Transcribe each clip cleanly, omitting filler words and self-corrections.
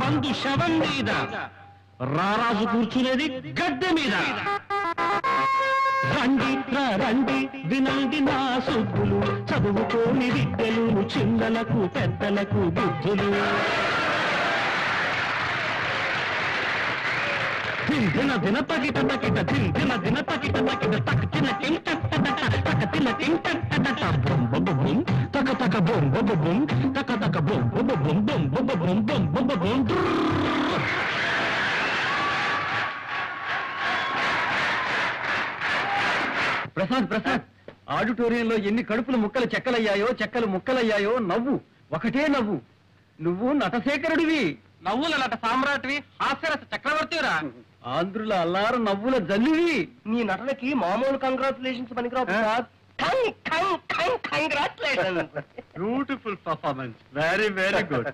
బంధు శవం మీద, రారాజు కూర్చునేది గద్దె మీద. రండి రండి వినండి నా సుబ్బులు, చదువుకోని విద్యలు చిన్నలకు పెద్దలకు బుద్ధులు. దిన దిన తగిట తగిట దిన దిన తగిట తగిట తక తిన టింటట తక తిన టింటట బొం బొం బొం తక తక బొం బొం బొం తక తక బొం బొం బొం బొం బొం బొం బొం బొం బొం. ప్రసాద్ ప్రసాద్, ఆడిటోరియంలో ఎన్ని కడుపులు ముక్కలు చెక్కలయ్యాయో, చెక్కలు ముక్కలయ్యాయో. నవ్వు, ఒకటే నవ్వు. నువ్వు నటశేఖరుడివి, నవ్వుల నట సామ్రాట్వి, హాస్యరస చక్రవర్తిరా, ఆంధ్రుల అల్లారు నవ్వుల జల్లివి. నీ నటనకి మామూలు కంగ్రాచులేషన్స్ పనికిరావు Prasad. Beautiful performance, very very good.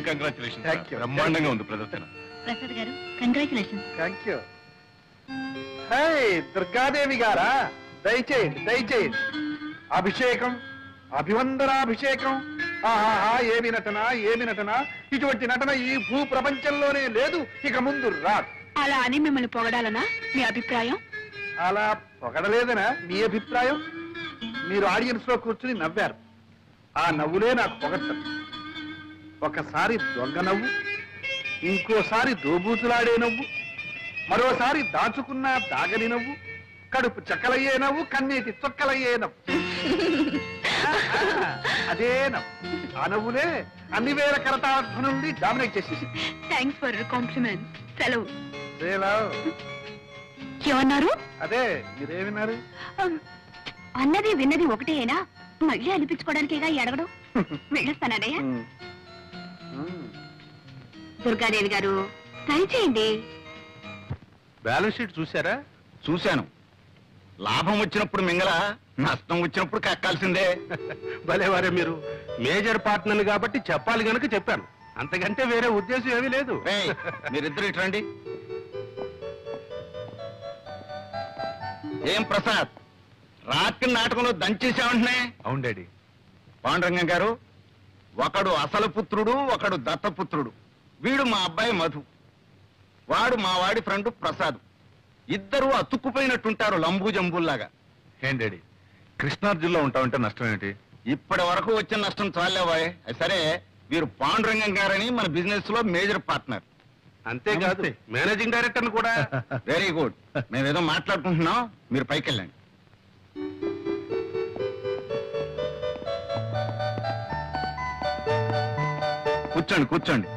Congratulation. బ్రహ్మాండంగా ఉంది ప్రదర్శన. ప్రసాద్ గారు కంగ్రాచులేషన్. Thank you. దుర్గాదేవి గారా, దయచేయండి దయచేయండి. అభిషేకం, అభివందనాభిషేకం. ఆహా, ఏమి నటన ఏమి నటన! ఇటువంటి నటన ఈ భూ ప్రపంచంలోనే లేదు, ఇక ముందు రాదు. అలా అని మిమ్మల్ని పొగడాలనా మీ అభిప్రాయం? అలా పొగడలేదనా మీ అభిప్రాయం? మీరు ఆడియన్స్ లో కూర్చుని నవ్వారు, ఆ నవ్వులే నాకు పొగడ్తలు. ఒకసారి దొంగ నవ్వు, ఇంకోసారి దోబూతులాడే నవ్వు, మరోసారి దాచుకున్న దాగని నవ్వు, కడుపు చక్కలయ్యే నవ్వు, కన్నీటి చొక్కలయ్యే నవ్వు. అదే నవ్వు, ఆ నవ్వులే అన్ని వేల కరతార్థ నుండి డామినేట్ చేసేసి. Thanks for compliment. సెలవు. ఏమన్నారు? అదే మీరేమిన్నారు? అన్నది విన్నది ఒకటేనా? మళ్ళీ అనిపించుకోవడానికేగా అడగడం. వెళ్ళొస్తానయ్య. దుర్గాదేవి గారు ట్రై చేయండి. బ్యాలెన్స్ షీట్ చూసారా? చూశాను. లాభం వచ్చినప్పుడు మింగల, నష్టం వచ్చినప్పుడు కక్కాల్సిందే. భలేవారే మీరు. మేజర్ పార్ట్నర్ కాబట్టి చెప్పాలి గనుక చెప్పాను, అంతకంటే వేరే ఉద్దేశం ఏమీ లేదు. మీరిద్దరు ఇట్రండి. ఏం ప్రసాద్, రాత్రి నాటకంలో దంచేసామంటున్నా? అవును డాడీ. పాండురంగం గారు, ఒకడు అసలు పుత్రుడు, ఒకడు దత్తపుత్రుడు. వీడు మా అబ్బాయి మధు, వాడు మా వాడి ఫ్రెండ్ ప్రసాద్. ఇద్దరు అతుక్కుపోయినట్టుంటారు లంబూ జంబుల్లాగా. ఏం డాడీ, కృష్ణార్జున్లో ఉంటామంటే నష్టం ఏంటి? ఇప్పటి వరకు వచ్చిన నష్టం చాలేవాయ్. సరే, వీరు పాండురంగం గారని మన బిజినెస్ లో మేజర్ పార్ట్నర్. అంతేకాదు మేనేజింగ్ డైరెక్టర్ కూడా. Very good. మేమేదో మాట్లాడుకుంటున్నాం, మీరు పైకి వెళ్ళండి. కూర్చోండి కూర్చోండి.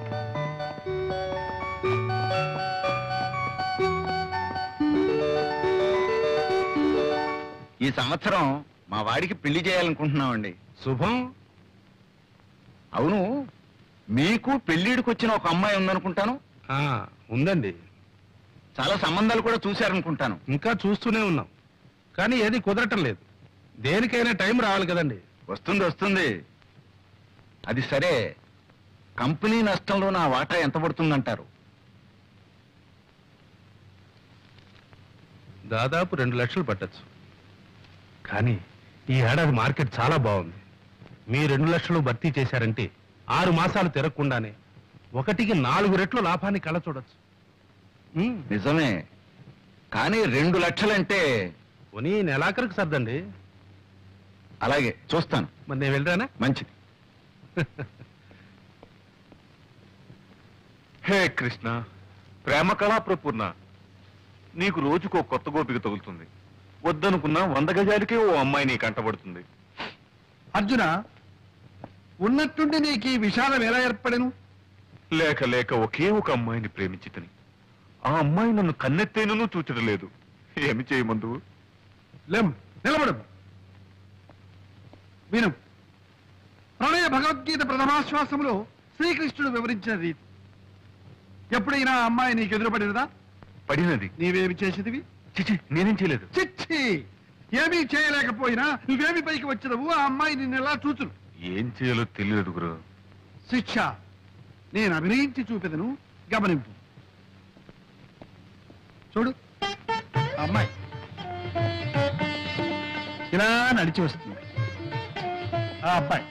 ఈ సంవత్సరం మా వాడికి పెళ్లి చేయాలనుకుంటున్నామండి. శుభం. అవును, మీకు పెళ్లిడికి వచ్చిన ఒక అమ్మాయి ఉందనుకుంటాను. ఉందండి. చాలా సంబంధాలు కూడా చూశారనుకుంటాను. ఇంకా చూస్తూనే ఉన్నాం, కానీ ఏది కుదరటం లేదు. దేనికైనా టైం రావాలి కదండి. వస్తుంది వస్తుంది. అది సరే, కంపెనీ నష్టంలో నా వాటా ఎంత పడుతుందంటారు? దాదాపు 2 లక్షలు పట్టచ్చు. కానీ ఈ ఏడాది మార్కెట్ చాలా బాగుంది. మీ 2 లక్షలు భర్తీ చేశారంటే 6 మాసాలు తిరగకుండానే 1కి 4 రెట్లు లాభాన్ని కళ్ళ చూడొచ్చు. నిజమే, కానీ 2 లక్షలంటే పోనీ నెలాఖరికి సర్దండి. అలాగే చూస్తాను. మరి నేను వెళ్ళరానా? మంచిది. హే కృష్ణ, ప్రేమ కళా ప్రపూర్ణ, నీకు రోజుకో కొత్త గోపిక తగులుతుంది. వద్దనుకున్నా 100 గజాలకే ఓ అమ్మాయి నీ కంటబడుతుంది. అర్జున, ఉన్నట్టుండి నీకు ఈ విషాదం ఎలా ఏర్పడను? లేక లేక ఒకే ఒక అమ్మాయిని ప్రేమించితని ఆ అమ్మాయి నన్ను కన్నెత్తేనూ చూచడలేదు. ఏమి చేయమందు? నిలబడు, విను. ప్రణయ భగవద్గీత ప్రథమాశ్వాసంలో శ్రీకృష్ణుడు వివరించిన రీతి. ఎప్పుడైనా ఆ అమ్మాయి నీకు ఎదురుపడినదా? పడినది. నీవేమి చేసేదివి? చిచి, నేనేం చేయలేదు. చిచ్చి, ఏమీ చేయలేకపోయినా నువ్వేమి పైకి వచ్చినవు? ఆ అమ్మాయి నిన్ను ఎలా చూచును? ఏం చేయాలో తెలియదు గురు. శిక్ష నేను అభినయించి చూపెదను, గమనింపు. చూడు, అమ్మాయి ఇలా నడిచి వస్తుంది. ఆ అబ్బాయి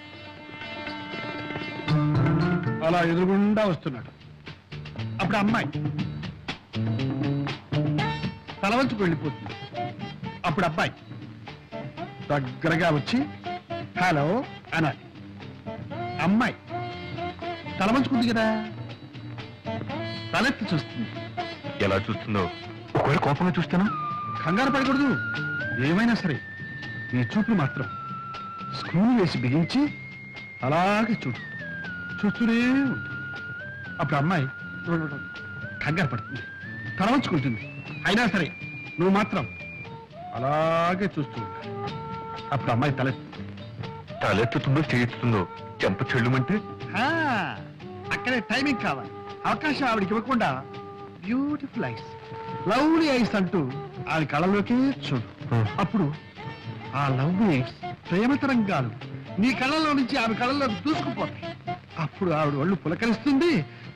అలా ఎదురుగుండా వస్తున్నాడు. అప్పుడు అమ్మాయి తలవంచుకు వెళ్ళిపోతుంది. అప్పుడు అబ్బాయి దగ్గరగా వచ్చి హలో అనాలి. అమ్మాయి తలవంచుకుంది కదా, తలెత్తి చూస్తుంది. ఎలా చూస్తుందో? ఒకవేళ కోపంగా చూస్తానా? కంగారు పడకూడదు. ఏమైనా సరే నీ చూపులు మాత్రం స్క్రూ వేసి బిగించి అలాగే చూస్తూనే ఉంటుంది. అప్పుడు అమ్మాయి కంగారు పడుతుంది, తలవంచుకుంటుంది. అయినా సరే నువ్వు మాత్రం అలాగే చూస్తూ ఉంటావు. అప్పుడు అమ్మాయి తలెత్తుతుందో చేయిస్తుందో చెంప చెల్లుమంటే అక్కడే టైమింగ్ కావాలి. అవకాశం ఆవిడికి ఇవ్వకుండా బ్యూటిఫుల్ ఐస్, లవ్లీ ఐస్ అంటూ ఆవిడ కళ్ళలోకి చూడు. అప్పుడు ఆ లవ్లీ ఐస్ ప్రేమ తరంగాలు నీ కళ్ళలో నుంచి ఆవిడ కళ్ళలోకి దూసుకుపోతాయి. అప్పుడు ఆవిడ ఒళ్ళు పులకరిస్తుంది,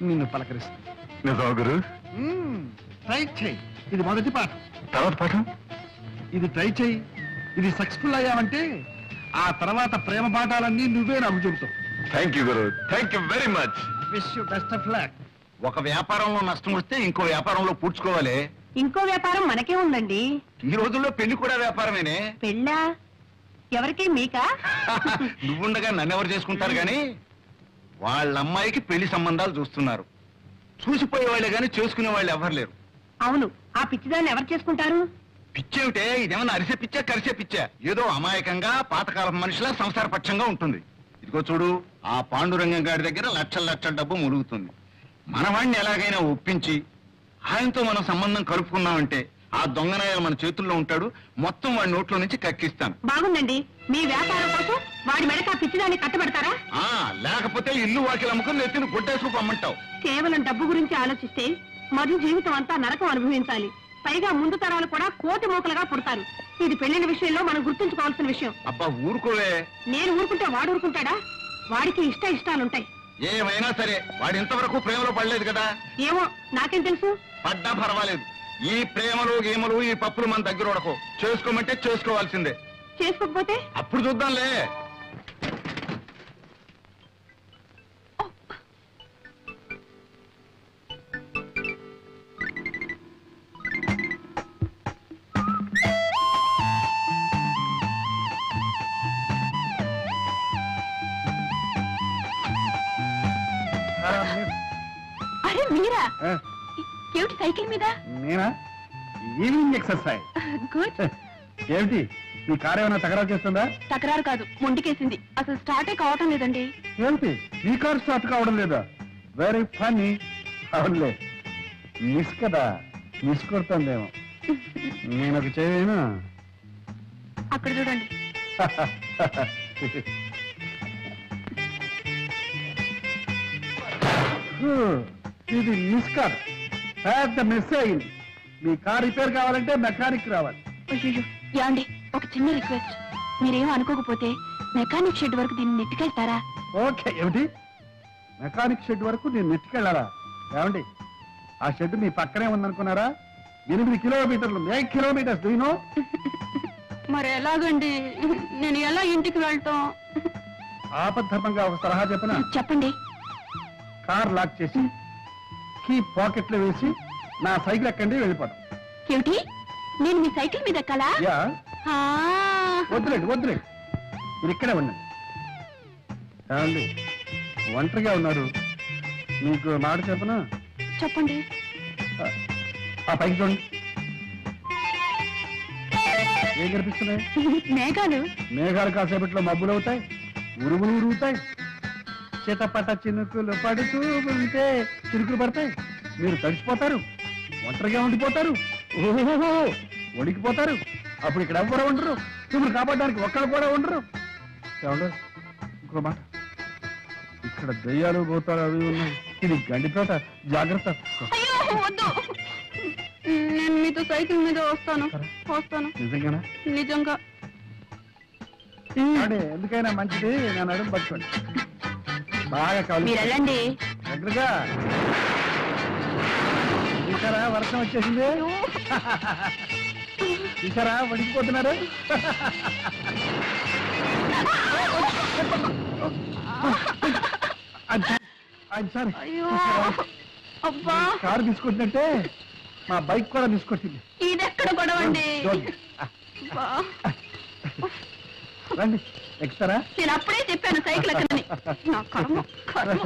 నిన్ను పలకరిస్తుంది. నిజమా గురు? ట్రై చేయి. ఇది మొదటి పాఠం. తర్వాత పాఠం? ఇది ట్రై చేయి. ఇది సక్సెస్ఫుల్ అయ్యావంటే ఆ తర్వాత ప్రేమ పాఠాలన్నీ నువ్వే నాకు చెబుతావు. థ్యాంక్ యూ గురు, thank you very much. Wish you best of luck. ఒక వ్యాపారంలో నష్టం వస్తే ఇంకో వ్యాపారంలో పూడ్చుకోవాలి. ఇంకో వ్యాపారం మనకే ఉందండి. ఈ రోజుల్లో పెళ్లి కూడా వ్యాపారమేనే. పెళ్ళా? ఎవరికి? మీకా? నువ్వుండగా నన్నెవరు చేసుకుంటారు గాని వాళ్ళ అమ్మాయికి పెళ్లి సంబంధాలు చూస్తున్నారు. చూసిపోయే వాళ్ళే గాని చేసుకునే వాళ్ళు ఎవరు లేరు. అవును, ఆ పిచ్చిదాన్ని ఎవరు చేసుకుంటారు? పిచ్చేమిటే, ఇదేమన్నా అరిసే పిచ్చా కరిసే పిచ్చా? ఏదో అమాయకంగా పాతకాలం మనిషిలా సంసార పక్షంగా ఉంటుంది. ఇదిగో చూడు, ఆ పాండురంగం గారి దగ్గర లక్షల లక్షల డబ్బు మురుగుతుంది. మనవాణ్ణి ఎలాగైనా ఒప్పించి ఆయనతో మనం సంబంధం కలుపుకున్నామంటే ఆ దొంగనాయాలు మన చేతుల్లో ఉంటాడు. మొత్తం వాడి నోట్లో నుంచి కక్కిస్తాను. బాగుందండి. మీ వ్యాపారం కోసం వాడి మెడక పిచ్చిదాన్ని కట్టబెడతారా? లేకపోతే ఇల్లు వాకిలు అమ్ముకుని నెత్తిని గుడ్డేసుకు పమ్మంటావు. కేవలం డబ్బు గురించి ఆలోచిస్తే మధు జీవితం అంతా నరకం అనుభవించాలి. పైగా ముందు తరాలు కూడా కోటి మూకలుగా పుడతారు. ఇది పెళ్లిన విషయంలో మనం గుర్తుంచుకోవాల్సిన విషయం. అబ్బా ఊరుకోవే. నేను ఊరుకుంటే వాడు ఊరుకుంటాడా? వాడికి ఇష్టాలుంటాయి. ఏమైనా సరే వాడు ఇంతవరకు ప్రేమలో పడలేదు కదా. ఏమో, నాకేం తెలుసు. పడ్డా పర్వాలేదు. ఈ ప్రేమలు గేమలు ఈ పప్పులు మన దగ్గర ఉడకో. చేసుకోమంటే చేసుకోవాల్సిందే. చేసుకోకపోతే అప్పుడు చూద్దాంలే. అరే మీరా? ఏమిటి సైకిల్ మీద? నేనా? Evening exercise. గుడ్. ఏమిటి మీ కారు ఏమైనా తగరాలు చేస్తుందా? తకరారు కాదు, ముందుకేసింది. అసలు స్టార్టే కావటం లేదండి. ఏమిటి మీ కారు స్టార్ట్ కావడం లేదా? Very funny. అవునులే, మిస్ కదా, మిస్ కొడుతుందేమో. నేను ఒక చేయను. అక్కడ చూడండి. ఇది మిస్ కాదు, పెద్ద మిస్ అయింది. మీ కార్ రిపేర్ కావాలంటే మెకానిక్ రావాలి. అయ్యో, యాండి ఒక చిన్న రిక్వెస్ట్. మీరేం అనుకోకపోతే మెకానిక్ షెడ్ వరకు దీన్ని నెట్టుకెళ్తారా? ఓకే. ఏమిటి మెకానిక్ షెడ్ వరకు నేను నెట్టుకెళ్ళాలా? ఏమండి, ఆ షెడ్ మీ పక్కనే ఉందనుకున్నారా? 8 కిలోమీటర్లు, 8 కిలోమీటర్స్. దీనో మరి ఎలాగండి? నేను ఎలా ఇంటికి వెళ్తాం? ఆపద్ధర్మంగా ఒక సలహా చెప్పనా? చెప్పండి. కార్ లాక్ చేసి కీ పాకెట్ లో వేసి నా సైకిల్ ఎక్కండి, వెళ్ళిపోతాం. ఏమిటి? నేను మీ సైకిల్ మీద ఎక్కాలా? యా. ఆ. వద్దులేండి, వద్దులేండి, మీరు ఇక్కడే ఉండండి. ఏమండి, ఒంటరిగా ఉన్నారు. మీకు మాట చెప్పనా? చెప్పండి. ఆ పైకి చూడండి. ఏం కనిపిస్తున్నాయి? మేఘాలు. మేఘాలు కాసేపట్లో మబ్బులు అవుతాయి, ఉరుగులు ఉరుగుతాయి. చిటపట చినుకులు పడుతూ ఉంటే చిరుకులు పడతాయి. మీరు తడిసిపోతారు, ఒంటరిగా ఉండిపోతారు, ఓహో వణికిపోతారు. అప్పుడు ఇక్కడ ఎవ్వరు ఉండరు, మిమ్మల్ని కాపాడడానికి ఒక్కరు కూడా ఉండరు. ఏమంటారు? ఇంకో మాట, ఇక్కడ దయ్యాలు పోతారు అవి ఉన్నాయి. ఇది గండిపేట, జాగ్రత్త. అయ్యో, వద్దు. నేను మీతో సైకిల్ మీద వస్తాను. నిజంగానా? నిజంగా. ఎందుకైనా మంచిది, నేను అడుగు పట్టుకోండి. బాగా కావాలి. మీరు వెళ్ళండి. దగ్గరగా. చూసారా, వర్షం వచ్చేసింది. చూసారా, వణికిపోతున్నారు. సారీ అయ్యో అబ్బా కారు తీసుకొచ్చినట్టే మా బైక్ కూడా తీసుకొచ్చింది. ఇదెక్కడ గొడవండి అబ్బా. రండి ఎక్కుతారా? నేను అప్పుడే చెప్పాను సైకిల్ ఎక్కడని. నా కర్మ కర్మ.